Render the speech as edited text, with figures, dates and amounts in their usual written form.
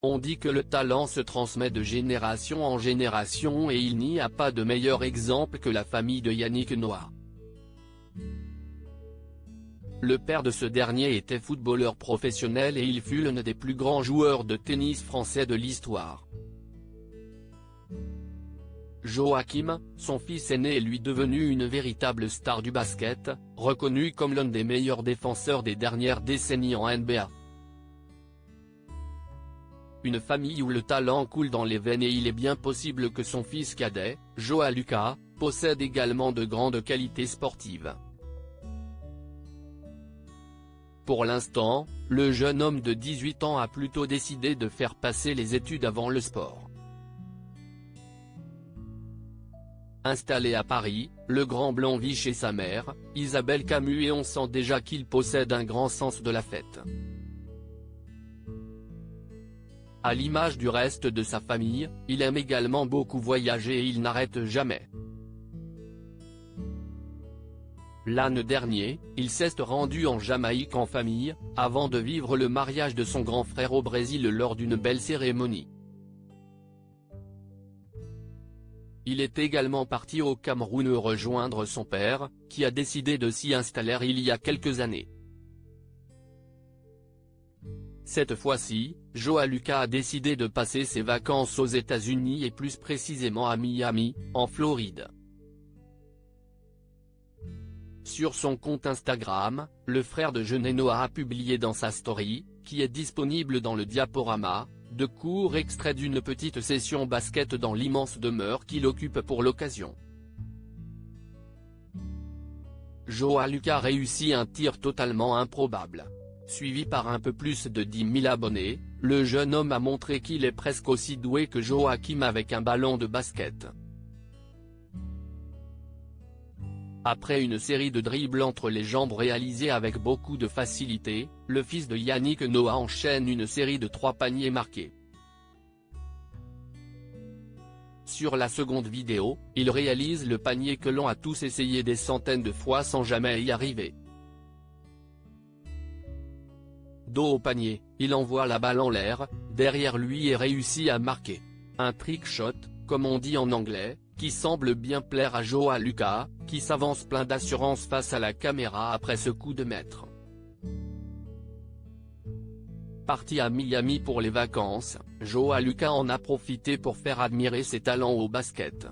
On dit que le talent se transmet de génération en génération et il n'y a pas de meilleur exemple que la famille de Yannick Noah. Le père de ce dernier était footballeur professionnel et il fut l'un des plus grands joueurs de tennis français de l'histoire. Joachim, son fils aîné est lui devenu une véritable star du basket, reconnu comme l'un des meilleurs défenseurs des dernières décennies en NBA. Une famille où le talent coule dans les veines et il est bien possible que son fils cadet, Joao Lucas, possède également de grandes qualités sportives. Pour l'instant, le jeune homme de 18 ans a plutôt décidé de faire passer les études avant le sport. Installé à Paris, le grand blond vit chez sa mère, Isabelle Camus et on sent déjà qu'il possède un grand sens de la fête. À l'image du reste de sa famille, il aime également beaucoup voyager et il n'arrête jamais. L'an dernier, il s'est rendu en Jamaïque en famille, avant de vivre le mariage de son grand frère au Brésil lors d'une belle cérémonie. Il est également parti au Cameroun rejoindre son père, qui a décidé de s'y installer il y a quelques années. Cette fois-ci, Joao Lucas a décidé de passer ses vacances aux États-Unis et plus précisément à Miami, en Floride. Sur son compte Instagram, le frère de jeune Noah a publié dans sa story, qui est disponible dans le diaporama, de courts extraits d'une petite session basket dans l'immense demeure qu'il occupe pour l'occasion. Joao Lucas réussit un tir totalement improbable. Suivi par un peu plus de 10 000 abonnés, le jeune homme a montré qu'il est presque aussi doué que Joachim avec un ballon de basket. Après une série de dribbles entre les jambes réalisés avec beaucoup de facilité, le fils de Yannick Noah enchaîne une série de 3 paniers marqués. Sur la seconde vidéo, il réalise le panier que l'on a tous essayé des centaines de fois sans jamais y arriver. Dos au panier, il envoie la balle en l'air, derrière lui et réussit à marquer. Un trick shot, comme on dit en anglais, qui semble bien plaire à Joao Lucas, qui s'avance plein d'assurance face à la caméra après ce coup de maître. Parti à Miami pour les vacances, Joao Lucas en a profité pour faire admirer ses talents au basket.